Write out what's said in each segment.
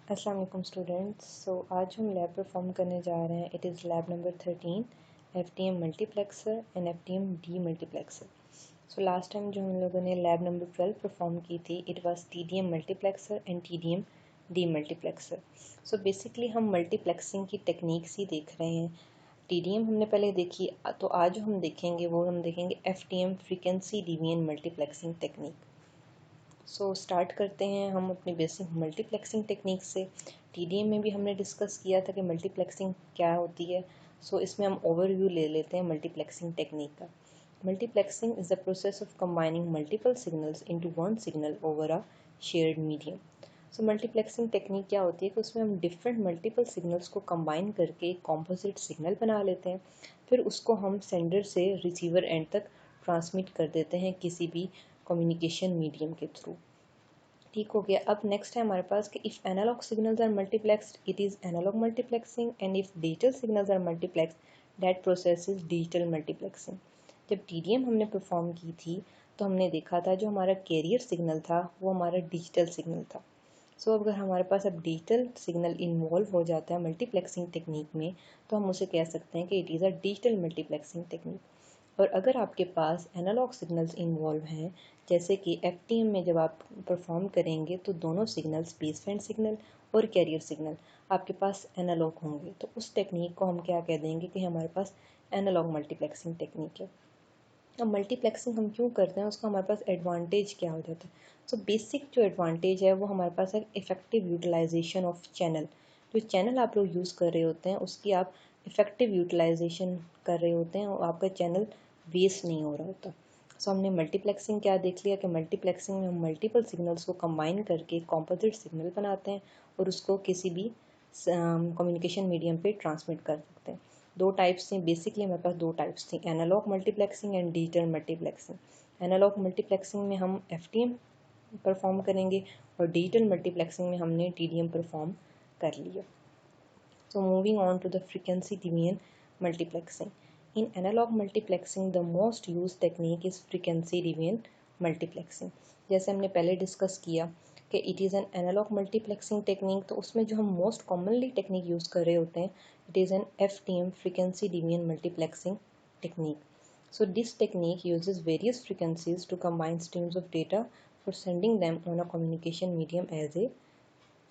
अस्सलाम वालेकुम स्टूडेंट्स। आज हम लैब परफॉर्म करने जा रहे हैं। It is lab number 13 FTM multiplexer and FTM D multiplexer. Last time जो हम लोगों ने लैब नंबर 12 परफॉर्म की थी, it was TDM multiplexer and TDM D multiplexer. Basically हम मल्टीप्लेक्सिंग की टेक्निक्स ही देख रहे हैं। TDM हमने पहले देखी, तो आज जो हम देखेंगे वो हम देखेंगे FTM frequency division multiplexing technique. Start करते हैं हम अपनी बेसिक मल्टीप्लेक्सिंग टेक्निक से। TDM में भी हमने डिस्कस किया था कि मल्टीप्लेक्सिंग क्या होती है। इसमें हम ओवरव्यू ले लेते हैं मल्टीप्लेक्सिंग टेक्निक का। Multiplexing is the process of combining multiple signals into one signal over a shared medium. Multiplexing technique क्या होती है कि उसमें हम डिफरेंट मल्टीपल सिग्नल्स को कंबाइन करके एक कॉम्पोजिट सिग्नल बना लेते हैं। फिर उसको हम सेंडर से रिसीवर एंड तक ट्रांसमिट कर देते हैं किसी भी कम्युनिकेशन मीडियम के थ्रू। ठीक हो गया। अब नेक्स्ट है हमारे पास कि if analogue signals are multiplexed it is analogue multiplexing and if digital signals are multiplexed that process is digital multiplexing. जब TDM हमने परफॉर्म की थी तो हमने देखा था जो हमारा कैरियर सिग्नल था वो हमारा डिजिटल सिग्नल था। अगर हमारे पास अब डिजिटल सिग्नल इन्वॉल्व हो जाता है मल्टीप्लेक्सिंग टेक्निक में तो हम उसे कह सकते हैं कि it is a digital multiplexing technique. और अगर आपके पास एनालॉग सिग्नल्स इन्वॉल्व हैं, जैसे कि FTM में जब आप परफॉर्म करेंगे तो दोनों सिग्नल्स बेसबैंड सिग्नल और कैरियर सिग्नल आपके पास एनालॉग होंगे, तो उस टेक्निक को हम क्या कह देंगे कि हमारे पास एनालॉग मल्टीप्लेक्सिंग टेक्निक है। अब मल्टीप्लेक्सिंग हम क्यों करते हैं, उसका हमारे पास एडवांटेज क्या हो जाता है। बेसिक जो एडवांटेज है वो हमारे पास है इफ़ेक्टिव यूटिलाइजेशन ऑफ चैनल। जो चैनल आप लोग यूज़ कर रहे होते हैं उसकी आप इफ़ेक्टिव यूटिलाइजेशन कर रहे होते हैं और आपका चैनल वेस्ट नहीं हो रहा होता। हमने मल्टीप्लेक्सिंग क्या देख लिया कि मल्टीप्लेक्सिंग में हम मल्टीपल सिग्नल्स को कंबाइन करके कॉम्पोजिट सिग्नल बनाते हैं और उसको किसी भी कम्युनिकेशन मीडियम पे ट्रांसमिट कर सकते हैं। दो टाइप्स थी बेसिकली, हमारे पास दो टाइप्स थी, analogue multiplexing and digital multiplexing. Analogue multiplexing में हम FTM परफॉर्म करेंगे और डिजिटल मल्टीप्लेक्सिंग में हमने TDM परफॉर्म कर लिया। Moving on to the frequency division multiplexing. In analog multiplexing, the most used technique is frequency division multiplexing. जैसे हमने पहले डिस्कस किया कि it is an analogue multiplexing technique, तो उसमें जो हम मोस्ट कॉमनली टेक्निक यूज़ कर रहे होते हैं it is N FTM frequency division multiplexing technique. This technique uses various frequencies to combine streams of data for sending them on a communication medium as a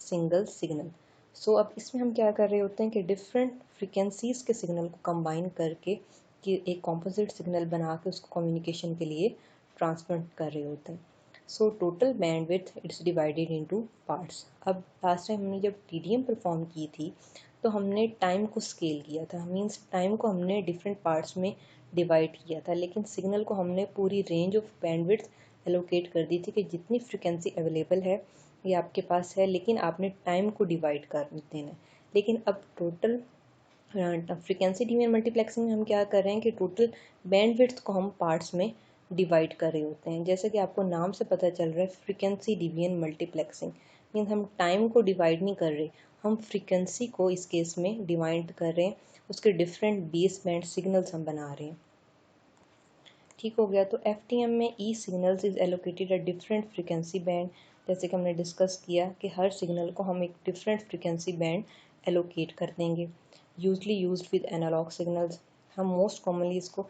single signal. अब इसमें हम क्या कर रहे होते हैं कि डिफरेंट फ्रिक्वेंसीज़ के सिग्नल को कंबाइन करके कि एक कॉम्पोजिट सिग्नल बना के उसको कम्युनिकेशन के लिए ट्रांसमिट कर रहे होते हैं। Total bandwidth it's divided into parts. अब लास्ट टाइम हमने जब TDM परफॉर्म की थी तो हमने टाइम को स्केल किया था, मीन्स टाइम को हमने डिफरेंट पार्ट्स में डिवाइड किया था, लेकिन सिग्नल को हमने पूरी रेंज ऑफ बैंडविड्थ एलोकेट कर दी थी कि जितनी फ्रिक्वेंसी अवेलेबल है ये आपके पास है, लेकिन आपने टाइम को डिवाइड कर देना है। लेकिन अब टोटल फ्रीक्वेंसी डिवीजन मल्टीप्लेक्सिंग में हम क्या कर रहे हैं कि टोटल बैंडविड्थ को हम पार्ट्स में डिवाइड कर रहे होते हैं। जैसे कि आपको नाम से पता चल रहा है फ्रीक्वेंसी डिवीजन मल्टीप्लेक्सिंग मीन्स हम टाइम को डिवाइड नहीं कर रहे, हम फ्रीक्वेंसी को इस केस में डिवाइड कर रहे हैं, उसके डिफरेंट बेस बैंड सिग्नल्स हम बना रहे हैं। ठीक हो गया। तो FTM में ई signals is allocated at different frequency band. जैसे कि हमने डिस्कस किया कि हर सिग्नल को हम एक डिफरेंट फ्रीक्वेंसी बैंड एलोकेट कर देंगे, usually used with analogue signals. हम मोस्ट कॉमनली इसको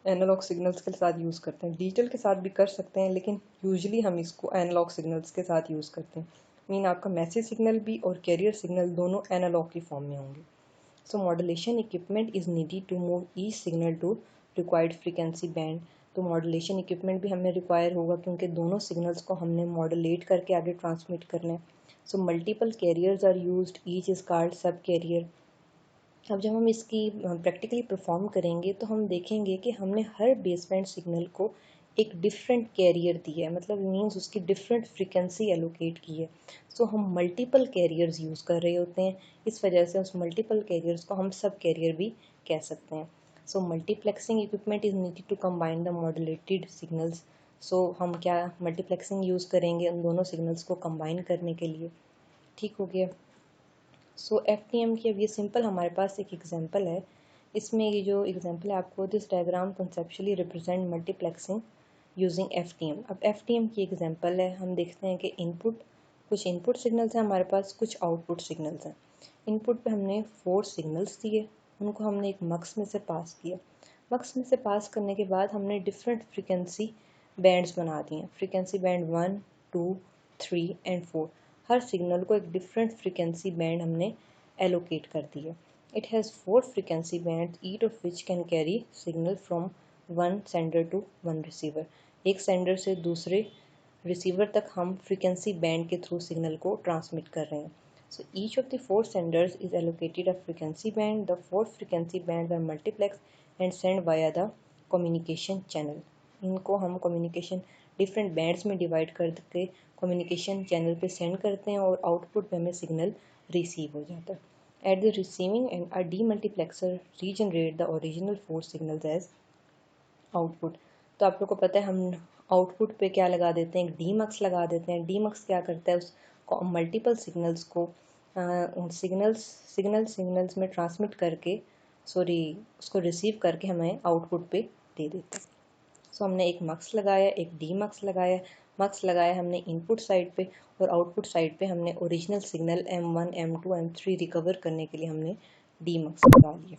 एनालॉग सिग्नल्स के साथ यूज़ करते हैं, डिजिटल के साथ भी कर सकते हैं, लेकिन यूजली हम इसको एनालॉग सिग्नल्स के साथ यूज़ करते हैं। मीन आपका मैसेज सिग्नल भी और कैरियर सिग्नल दोनों एनालॉग की फॉर्म में होंगे। Modulation equipment is needed to move each signal to required frequency band. तो मॉड्यूलेशन इक्विपमेंट भी हमें रिक्वायर होगा क्योंकि दोनों सिग्नल्स को हमने मॉड्यूलेट करके आगे ट्रांसमिट करना है। Multiple carriers are used, each is called sub carrier. अब जब हम इसकी प्रैक्टिकली परफॉर्म करेंगे तो हम देखेंगे कि हमने हर बेसबैंड सिग्नल को एक डिफरेंट कैरियर दी है, मतलब मीन्स उसकी डिफरेंट फ्रीक्वेंसी एलोकेट की है। हम मल्टीपल कैरियर्स यूज़ कर रहे होते हैं, इस वजह से उस मल्टीपल कैरियर्स को हम सब कैरियर भी कह सकते हैं। Multiplexing equipment is needed to combine the modulated signals. हम क्या मल्टीप्लेक्सिंग यूज़ करेंगे उन दोनों सिग्नल्स को कंबाइन करने के लिए। ठीक हो गया। FTM की अब ये सिंपल हमारे पास एक एग्जांपल है। इसमें ये जो एग्जांपल है आपको, this diagram conceptually represent multiplexing using FTM। अब FTM की एग्जांपल है, हम देखते हैं कि इनपुट कुछ इनपुट सिग्नल्स हैं हमारे पास, कुछ आउटपुट सिग्नल्स हैं। इनपुट पे हमने 4 सिग्नल्स दिए, उनको हमने एक मक्स में से पास किया। मक्स में से पास करने के बाद हमने डिफरेंट फ्रीक्वेंसी बैंड्स बना दिए। फ्रीक्वेंसी बैंड 1, 2, 3 एंड 4, हर सिग्नल को एक डिफरेंट फ्रीक्वेंसी बैंड हमने एलोकेट कर दिए। It has 4 frequency bands, each of which can carry signal from one sender to one receiver. एक सेंडर से दूसरे रिसीवर तक हम फ्रीक्वेंसी बैंड के थ्रू सिग्नल को ट्रांसमिट कर रहे हैं। So each of the 4 senders is allocated a frequency band. The 4 frequency bands are multiplexed and sent via the communication channel. इनको हम communication different bands में divide करके communication channel पे send करते हैं और output पे हमें signal receive हो जाता है. At the receiving end, a demultiplexer regenerate the original 4 signals as output. तो आप लोग को पता है हम आउटपुट पे क्या लगा देते हैं, एक डीमक्स लगा देते हैं। डीमक्स क्या करता है, उस मल्टीपल सिग्नल्स को सिग्नल्स में ट्रांसमिट करके उसको रिसीव करके हमें आउटपुट पे दे देता है। सो हमने एक मक्स लगाया, एक डीमक्स लगाया। मक्स लगाया हमने इनपुट साइड पे और आउटपुट साइड पे हमने original signal M1, M2, M3 recover करने के लिए हमने डीमक्स लगा लिया।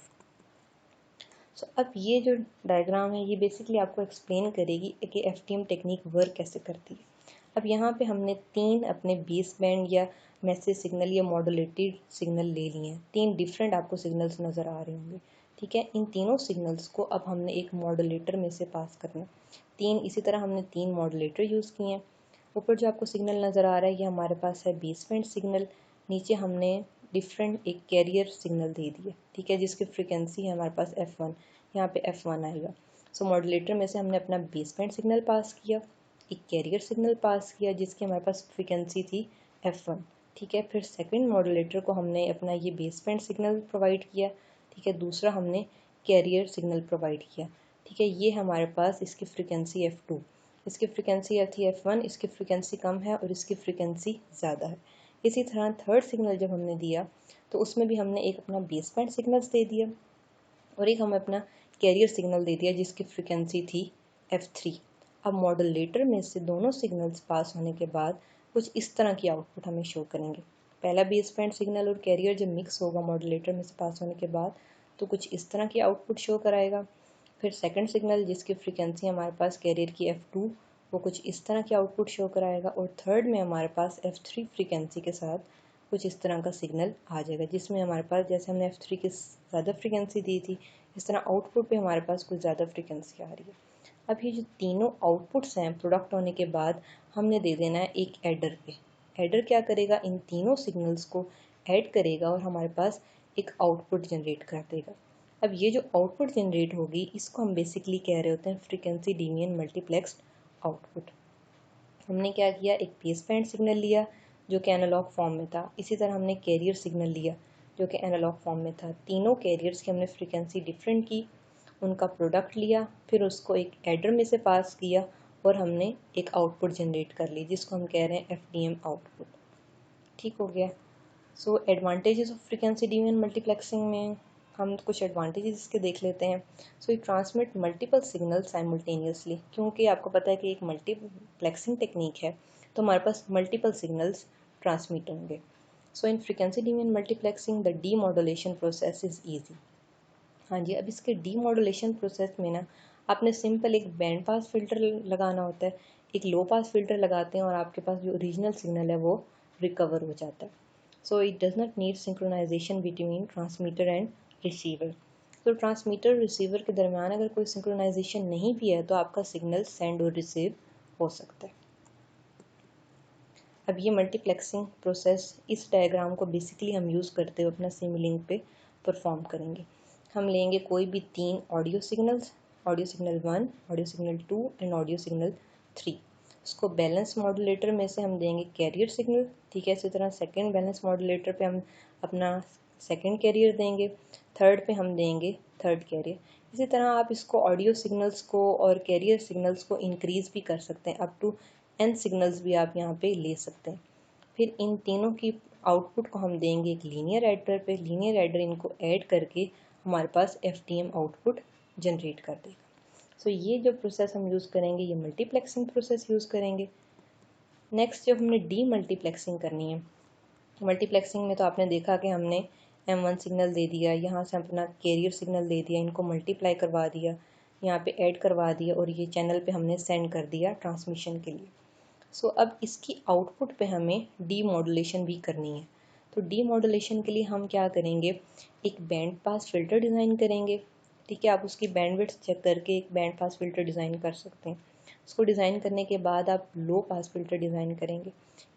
सो अब ये जो डायग्राम है ये बेसिकली आपको एक्सप्लेन करेगी कि एफटीएम टेक्निक वर्क कैसे करती है। अब यहाँ पे हमने 3 अपने बेस बैंड या मैसेज सिग्नल या मॉड्यूलेटेड सिग्नल ले लिए हैं। 3 डिफरेंट आपको सिग्नल्स नज़र आ रहे होंगे, ठीक है। इन तीनों सिग्नल्स को अब हमने एक मॉड्यूलेटर में से पास करना है। इसी तरह हमने 3 मॉड्यूलेटर यूज़ किए हैं। ऊपर जो आपको सिग्नल नज़र आ रहा है ये हमारे पास है बेस बैंड सिग्नल। नीचे हमने डिफरेंट एक कैरियर सिग्नल दे दिया, ठीक है, जिसकी फ्रिक्वेंसी है हमारे पास F1, यहाँ पे F1 आएगा। सो मॉड्यूलेटर में से हमने अपना बेस बैंड सिग्नल पास किया, एक कैरियर सिग्नल पास किया जिसकी हमारे पास फ्रिक्वेंसी थी F1, ठीक है। फिर सेकंड मॉड्यूलेटर को हमने अपना ये बेस बैंड सिग्नल प्रोवाइड किया, ठीक है। दूसरा हमने कैरियर सिग्नल प्रोवाइड किया, ठीक है। ये हमारे पास इसकी फ्रिक्वेंसी F2, इसकी फ्रिक्वेंसी थी F1, इसकी फ्रिक्वेंसी कम है और इसकी फ्रिक्वेंसी ज़्यादा है। इसी तरह थर्ड सिग्नल जब हमने दिया तो उसमें भी हमने एक अपना बेस बैंड सिग्नल्स दे दिया और एक हमें अपना कैरियर सिग्नल दे दिया जिसकी फ्रिक्वेंसी थी F3। अब मॉड्यूलेटर में से दोनों सिग्नल्स पास होने के बाद कुछ इस तरह की आउटपुट हमें शो करेंगे। पहला बेस बैंड सिग्नल और कैरियर जब मिक्स होगा मॉड्यूलेटर में से पास होने के बाद तो कुछ इस तरह की आउटपुट शो कराएगा। फिर सेकंड सिग्नल जिसकी फ्रिक्वेंसी हमारे पास कैरियर की F2 वो कुछ इस तरह की आउटपुट शो कराएगा और थर्ड में हमारे पास F3 फ्रिक्वेंसी के साथ कुछ इस तरह का सिग्नल आ जाएगा जिसमें हमारे पास जैसे हमने F3 की ज़्यादा फ्रिक्वेंसी दी थी इस तरह आउटपुट पे हमारे पास कुछ ज़्यादा फ्रिक्वेंसी आ रही है। अब ये जो तीनों आउटपुट्स हैं प्रोडक्ट होने के बाद हमने दे देना है एक एडर पे। एडर क्या करेगा, इन तीनों सिग्नल्स को ऐड करेगा और हमारे पास एक आउटपुट जनरेट कर देगा। अब ये जो आउटपुट जनरेट होगी इसको हम बेसिकली कह रहे होते हैं फ्रीक्वेंसी डीविएंट मल्टीप्लेक्स्ड आउटपुट। हमने क्या किया, एक बेस बैंड सिग्नल लिया जो कि एनालॉग फॉर्म में था। इसी तरह हमने कैरियर सिग्नल लिया जो कि एनालॉग फॉर्म में था। तीनों कैरियर्स की हमने फ्रीक्वेंसी डिफरेंट की, उनका प्रोडक्ट लिया, फिर उसको एक एडर में से पास किया और हमने एक आउटपुट जनरेट कर ली जिसको हम कह रहे हैं एफडीएम आउटपुट। ठीक हो गया। सो advantages of frequency deviant multiplexing में हम कुछ एडवांटेजेस इसके देख लेते हैं। So it transmit multiple signal simultaneously, क्योंकि आपको पता है कि एक मल्टीप्लेक्सिंग टेक्निक है तो हमारे पास मल्टीपल सिग्नल्स ट्रांसमिट होंगे। So in frequency deviant multiplexing the demodulation process is easy. हाँ जी, अब इसके डीमॉड्यूलेशन प्रोसेस में ना आपने सिंपल एक बैंड पास फिल्टर लगाना होता है, एक लो पास फिल्टर लगाते हैं और आपके पास जो ओरिजिनल सिग्नल है वो रिकवर हो जाता है। So it does not need synchronisation between transmitter and receiver. तो ट्रांसमीटर और रिसीवर के दरमियान अगर कोई सिंक्रोनाइजेशन नहीं भी है तो आपका सिग्नल सेंड और रिसीव हो सकता है। अब ये मल्टीप्लेक्सिंग प्रोसेस इस डायग्राम को बेसिकली हम यूज़ करते हुए अपना सिमुलिंक पे परफॉर्म करेंगे। हम लेंगे कोई भी 3 audio signals, audio signal 1, audio signal 2 and audio signal 3। उसको बैलेंस मॉड्यूलेटर में से हम देंगे कैरियर सिग्नल, ठीक है। इसी तरह सेकंड बैलेंस मॉड्यूलेटर पे हम अपना सेकंड कैरियर देंगे, थर्ड पे हम देंगे थर्ड कैरियर। इसी तरह आप इसको ऑडियो सिग्नल्स को और कैरियर सिग्नल्स को इंक्रीज़ भी कर सकते हैं, अप टू n सिग्नल्स भी आप यहाँ पे ले सकते हैं। फिर इन तीनों की आउटपुट को हम देंगे एक लीनियर एडर पे। लीनियर एडर इनको ऐड करके हमारे पास एफटीएम आउटपुट जनरेट कर देगा। सो ये जो प्रोसेस हम यूज़ करेंगे ये मल्टीप्लेक्सिंग प्रोसेस यूज़ करेंगे। नेक्स्ट जब हमने डी मल्टीप्लेक्सिंग करनी है, मल्टीप्लेक्सिंग में तो आपने देखा कि हमने M1 सिग्नल दे दिया, यहाँ से अपना कैरियर सिग्नल दे दिया, इनको मल्टीप्लाई करवा दिया, यहाँ पे ऐड करवा दिया और ये चैनल पे हमने सेंड कर दिया ट्रांसमिशन के लिए। सो अब इसकी आउटपुट पे हमें डी मॉड्यूलेशन भी करनी है। तो डी मॉड्यूलेशन के लिए हम क्या करेंगे, एक बैंड पास फिल्टर डिज़ाइन करेंगे। ठीक है, आप उसकी बैंडविड्थ चेक करके एक बैंड पास फिल्टर डिज़ाइन कर सकते हैं। उसको डिज़ाइन करने के बाद आप लो पास फिल्टर डिज़ाइन करेंगे।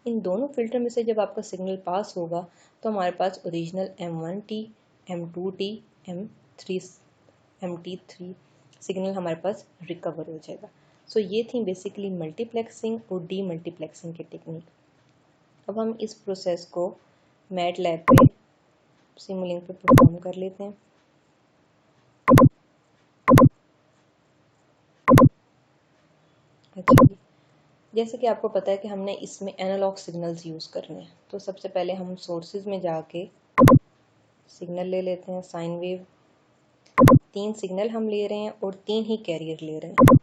इन दोनों फिल्टर में से जब आपका सिग्नल पास होगा तो हमारे पास original M1T, M2T, MT3 signal हमारे पास रिकवर हो जाएगा। सो ये थी बेसिकली मल्टीप्लेक्सिंग और डी मल्टीप्लेक्सिंग की टेक्निक। अब हम इस प्रोसेस को मैटलैब पे सिमुलिंक पे परफॉर्म कर लेते हैं। अच्छा जी, जैसे कि आपको पता है कि हमने इसमें एनालॉग सिग्नल्स यूज़ करने हैं, तो सबसे पहले हम सोर्सेज में जाके सिग्नल ले लेते हैं, साइन वेव। 3 सिग्नल हम ले रहे हैं और 3 ही कैरियर ले रहे हैं।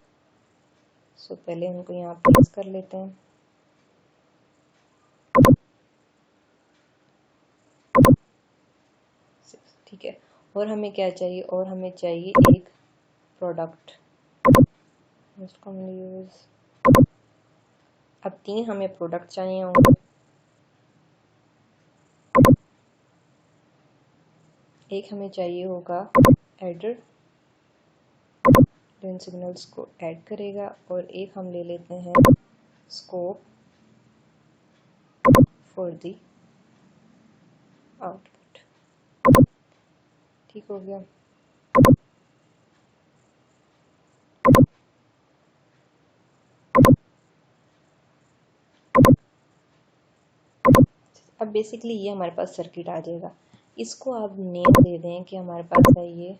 सो पहले उनको यहाँ प्लेस कर लेते हैं। ठीक है, और हमें क्या चाहिए, और हमें चाहिए एक प्रोडक्ट, इसको हम यूज़। अब 3 हमें प्रोडक्ट चाहिए होंगे। एक हमें चाहिए होगा एडर, जो इन सिग्नल्स को ऐड करेगा, और एक हम ले लेते हैं स्कोप फॉर द आउटपुट। ठीक हो गया। अब बेसिकली ये हमारे पास सर्किट आ जाएगा। इसको आप नेम दे दें कि हमारे पास है ये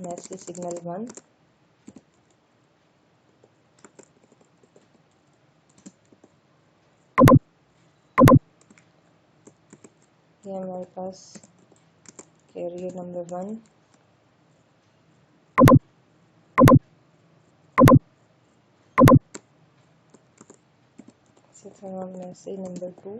मैसेज सिग्नल 1, ये हमारे पास कैरियर नंबर 1, इसी तरह मैसेज नंबर 2,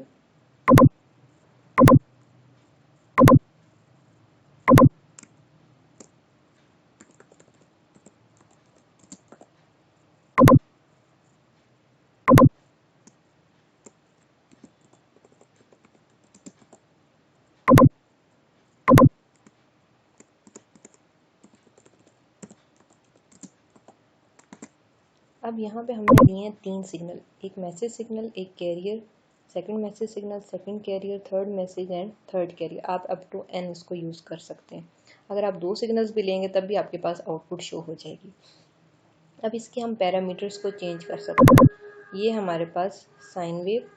अब यहाँ पे हमने लिए हैं 3 सिग्नल, एक मैसेज सिग्नल, एक carrier, second message signal, second carrier, third message and third carrier. आप अप टू n इसको यूज़ कर सकते हैं। अगर आप 2 सिग्नल्स भी लेंगे तब भी आपके पास आउटपुट शो हो जाएगी। अब इसके हम पैरामीटर्स को चेंज कर सकते हैं। ये हमारे पास sine wave,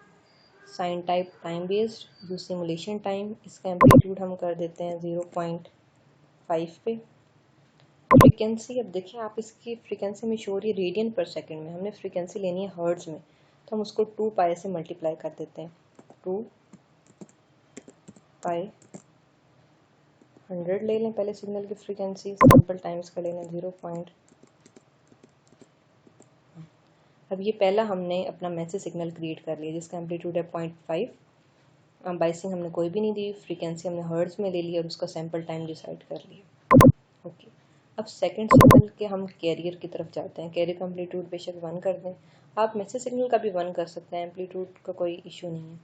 sine type time based, जो सिमुलेशन टाइम, इसका एम्पलीट्यूड हम कर देते हैं 0.5 पे। फ्रीक्वेंसी, अब देखिए आप इसकी फ्रीक्वेंसी में शो हो रही है रेडियन पर सेकंड में, हमने फ्रीक्वेंसी लेनी है हर्ट्ज में, तो हम उसको 2 पाई से मल्टीप्लाई कर देते हैं। 2 पाई 100 ले लें पहले सिग्नल की फ्रीक्वेंसी, सैम्पल टाइम्स का लेना 0. अब ये पहला हमने अपना मैसेज सिग्नल क्रिएट कर लिया जिसका एम्पलीट्यूड है 0.5। बाइसिंग हमने कोई भी नहीं दी, फ्रीक्वेंसी हमने हर्ट्ज में ले लिया और उसका सैम्पल टाइम डिसाइड कर लिया। ओके, अब सेकंड सिग्नल के हम कैरियर की तरफ जाते हैं। कैरियर का एम्पलीट्यूड बेशक 1 कर दें, आप मैसेज सिग्नल का भी 1 कर सकते हैं, एम्पलीट्यूड का कोई इशू नहीं है।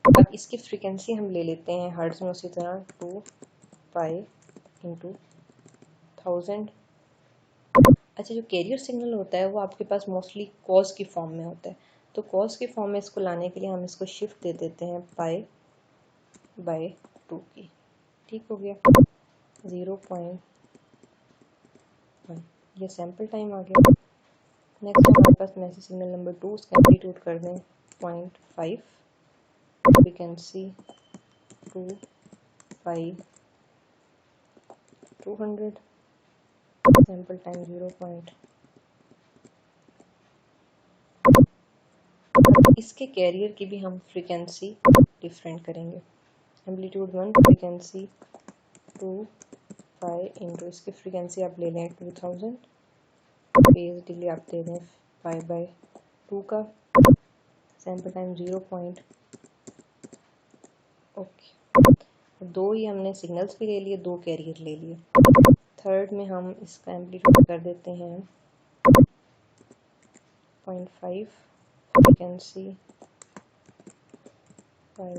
अब इसकी फ्रीक्वेंसी हम ले लेते हैं हर्ट्ज में उसी तरह 2 पाई इंटू 1000। अच्छा, जो कैरियर सिग्नल होता है वो आपके पास मोस्टली कॉस की फॉर्म में होता है, तो कॉस की फॉर्म में इसको लाने के लिए हम इसको शिफ्ट दे देते हैं पाई बाय 2 की। ठीक हो गया, 0.1, ये सैम्पल टाइम आ गया। नेक्स्ट हमारे पास मैसेज सिग्नल नंबर 2, उसका एम्पलीट्यूड कर दें 0.5, फ्रीक्वेंसी 2 पाई 200, सैम्पल टाइम 0. इसके कैरियर की भी हम फ्रीक्वेंसी डिफरेंट करेंगे, एम्पलीट्यूड 1, फ्रीक्वेंसी 2 पाई इंटू इसकी फ्रीक्वेंसी आप ले लें 2000, फेज डिले आप दे दें पाई बाय 2 का, सैम्पल टाइम 0. ओके, 2 ही हमने सिग्नल्स भी ले लिए, 2 कैरियर ले लिए। थर्ड में हम इसका एम्पलीट्यूड कर देते हैं 0.5 frequency pi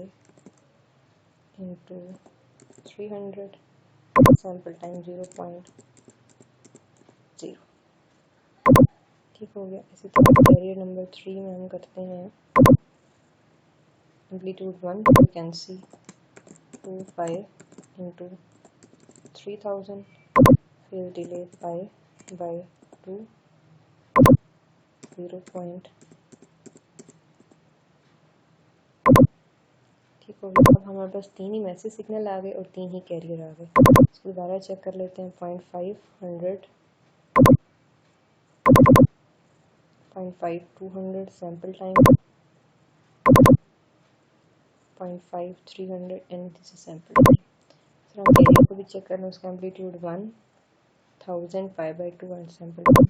into 300, sample time 0.0। ठीक हो गया। इसी तरह कैरियर नंबर 3 में हम करते हैं एम्पलीट्यूड 1 फ्रीक्वेंसी 25 इंटू 3000, फिर डिले पाई बाई 2 0. ठीक हो गया। अब हमारे पास 3 ही मैसेज सिग्नल आ गए और 3 ही कैरियर आ गए। इसको दोबारा चेक कर लेते हैं। 0.5 100, 0.5 200, sample time 0.5 300 and this is sample time. फिर हम कैरियर को भी चेक कर लें। उसका amplitude 1000 π/2 and sample time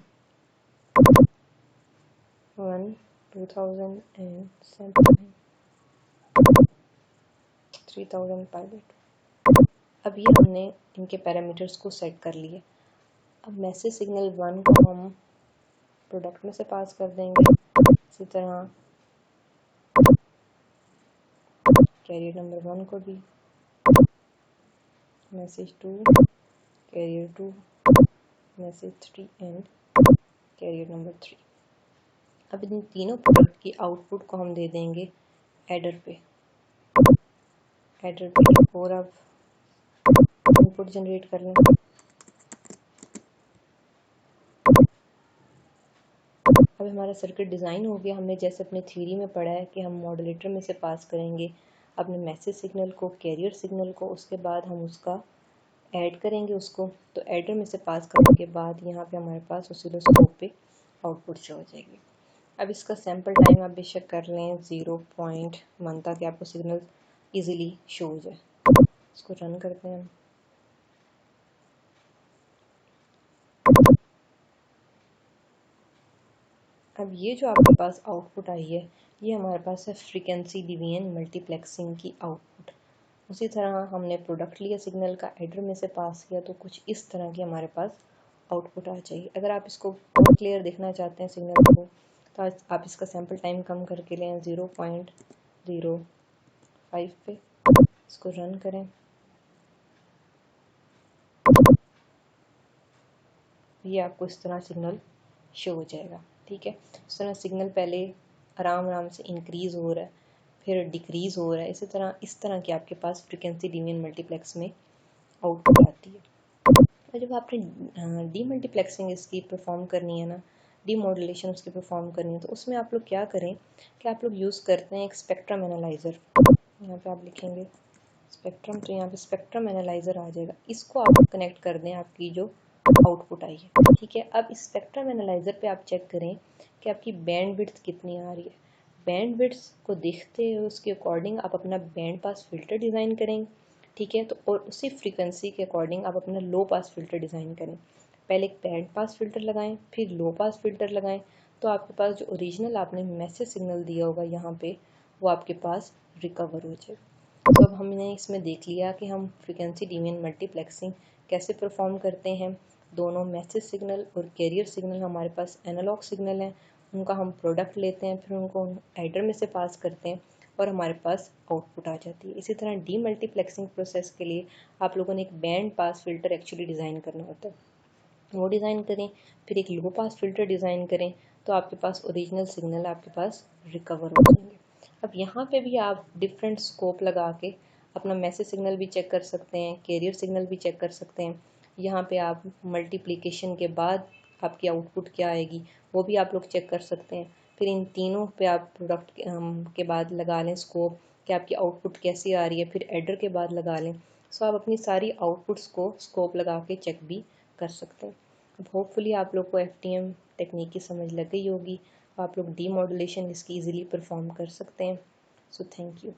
1 2000 and sample time 3000 π/2। अब ये हमने इनके पैरामीटर्स को सेट कर लिए। अब मैसेज सिग्नल 1 को हम प्रोडक्ट में से पास कर देंगे। इसी तरह कैरियर नंबर 1 को भी, message 2, carrier 2, message 3 and carrier number 3। अब इन तीनों प्रोडक्ट की आउटपुट को हम दे देंगे एडर पे। और अब इनपुट जनरेट कर लें। अब हमारा सर्किट डिज़ाइन हो गया। हमने जैसे अपने थ्योरी में पढ़ा है कि हम मॉड्यूलेटर में से पास करेंगे अपने मैसेज सिग्नल को, कैरियर सिग्नल को, उसके बाद हम उसका ऐड करेंगे उसको। तो एडर में से पास करने के बाद यहाँ पे हमारे पास ऑसिलोस्कोप पे आउटपुट शो हो जाएगी। अब इसका सैम्पल टाइम आप बेशक कर लें 0.1 ताकि आपको सिग्नल इजीली शो हो जाए। इसको रन करते हैं। अब ये जो आपके पास आउटपुट आई है, ये हमारे पास है फ्रीक्वेंसी डिवीजन मल्टीप्लेक्सिंग की आउटपुट। उसी तरह हमने प्रोडक्ट लिया सिग्नल का, एडर में से पास किया, तो कुछ इस तरह की हमारे पास आउटपुट आ जाएगी। अगर आप इसको और क्लियर देखना चाहते हैं सिग्नल को, तो आप इसका सैम्पल टाइम कम करके लें 0.05 पे। इसको रन करें। ये आपको इस तरह सिग्नल शो हो जाएगा। ठीक है, इस तरह सिग्नल पहले आराम आराम से इंक्रीज़ हो रहा है, फिर डिक्रीज़ हो रहा है। इस तरह की आपके पास फ्रीक्वेंसी डिवीजन मल्टीप्लेक्स में आउटपुट आती है। और जब आपने डीमल्टीप्लेक्सिंग इसकी परफॉर्म करनी है ना, डीमॉड्यूलेशन उसकी परफॉर्म करनी है, तो उसमें आप लोग क्या करें कि आप लोग यूज़ करते हैं एक स्पेक्ट्रम एनालाइज़र। यहाँ पे आप लिखेंगे स्पेक्ट्रम, तो यहाँ पे स्पेक्ट्रम एनालाइज़र आ जाएगा। इसको आप कनेक्ट कर दें आपकी जो आउटपुट आई है। ठीक है, अब इस स्पेक्ट्रम एनालाइज़र पे आप चेक करें कि आपकी बैंड विड्थ कितनी आ रही है। बैंड विड्थ को देखते हुए उसके अकॉर्डिंग आप अपना बैंड पास फ़िल्टर डिज़ाइन करेंगे। ठीक है, तो और उसी फ्रीक्वेंसी के अकॉर्डिंग आप अपना लो पास फ़िल्टर डिज़ाइन करें। पहले एक बैंड पास फ़िल्टर लगाएं, फिर लो पास फ़िल्टर लगाएं, तो आपके पास जो ओरिजिनल आपने मैसेज सिग्नल दिया होगा यहाँ पे, वो आपके पास रिकवर हो जाए। तो अब हमने इसमें देख लिया कि हम फ्रीक्वेंसी डिवीजन मल्टीप्लेक्सिंग कैसे परफॉर्म करते हैं। दोनों मैसेज सिग्नल और कैरियर सिग्नल हमारे पास एनालॉग सिग्नल हैं, उनका हम प्रोडक्ट लेते हैं, फिर उनको एडर में से पास करते हैं और हमारे पास आउटपुट आ जाती है। इसी तरह डीमल्टीप्लेक्सिंग प्रोसेस के लिए आप लोगों ने एक band pass filter actually design करना होता है, वो डिज़ाइन करें, फिर एक लो पास फ़िल्टर डिज़ाइन करें, तो आपके पास ओरिजिनल सिग्नल आपके पास रिकवर हो जाएंगे। अब यहाँ पे भी आप डिफरेंट स्कोप लगा के अपना मैसेज सिग्नल भी चेक कर सकते हैं, कैरियर सिग्नल भी चेक कर सकते हैं। यहाँ पे आप मल्टीप्लिकेशन के बाद आपकी आउटपुट क्या आएगी वो भी आप लोग चेक कर सकते हैं। फिर इन तीनों पे आप प्रोडक्ट के बाद लगा लें स्कोप कि आपकी आउटपुट कैसी आ रही है, फिर एडर के बाद लगा लें। सो आप अपनी सारी आउटपुट्स को स्कोप लगा के चेक भी कर सकते हैं। अब होपफुली आप लोग को FTM टेक्निक की समझ लग गई होगी, आप लोग डीमॉड्यूलेशन इसकी इजीली परफॉर्म कर सकते हैं। So thank you.